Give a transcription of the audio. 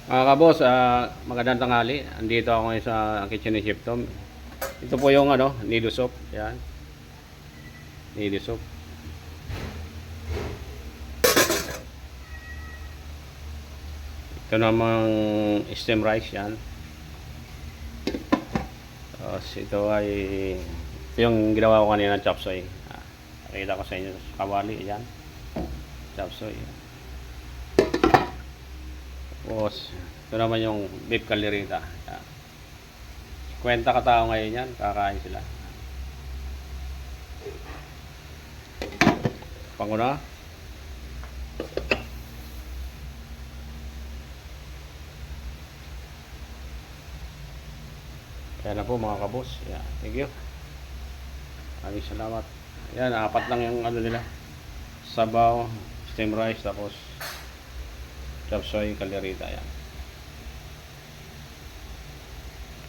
Mga kabos, magandang tanghali. Andito ako ngayon sa kitchen ni Chef Tom. Ito po yung nido soup. Yan. Nido soup. Ito namang stem rice yan. Tapos ito ay yung ginawa ko kanina chop suey. Pakita ko sa inyo kawali yan. Chop suey. Tapos ito naman yung beef caldereta. Yan. 50 katao ngayon yan, kakain sila. Panguna. Kaya na po mga kabos. Yeah, thank you. Maraming salamat. Yan, apat lang yung nila. Sabaw, steam rice, tapos chop suey, caldereta. Yan.